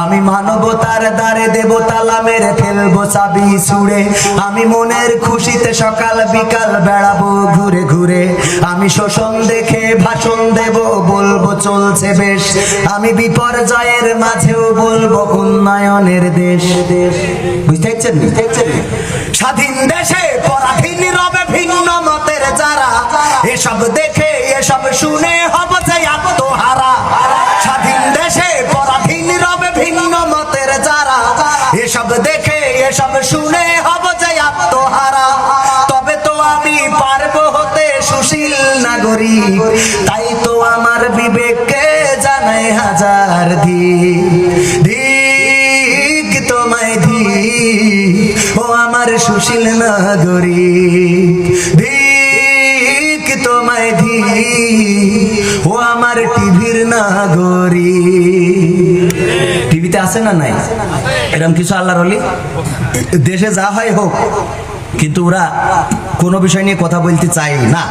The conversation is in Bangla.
আমি মানবতার দ্বারে দেব তালা মেরে ফেলবো চাবি ছুঁড়ে। আমি মনের খুশিতে সকাল বিকাল বেড়াবো ঘুরে ঘুরে। আমি শোষণ দেখে ভাষণ দেব, বলবো চলছে বেশ। আমি বিপর্যয়ের মাঝেও বলবো উন্নয়নের দেশ। বুঝতে পারছেন? স্বাধীন দেশে পরাধীন রবে ভিন্ন মতের যারা, এসব দেখে এসব শুনে হবে যে আত্মহারা। স্বাধীন দেশে পরাধীন রবে ভিন্ন মতের যারা, এসব দেখে এসব শুনে হবে যে আত্মহারা। তবে তো আমি পারবো হতে সুশীল নাগরিক, তাই তো আমার বিবেককে জানাই হাজার ধিক তোমায় ধিক, ও আমার সুশীল নাগরিক। ধিক তোমায় ধিক, ও আমার টিভির নাগরিক। টিভিতে আছে না নাই এরকম কিছু আল্লাহর ওলি? দেশে যা হয় হোক, কিন্তু ওরা কোনো বিষয় নিয়ে কথা বলতে চায় না।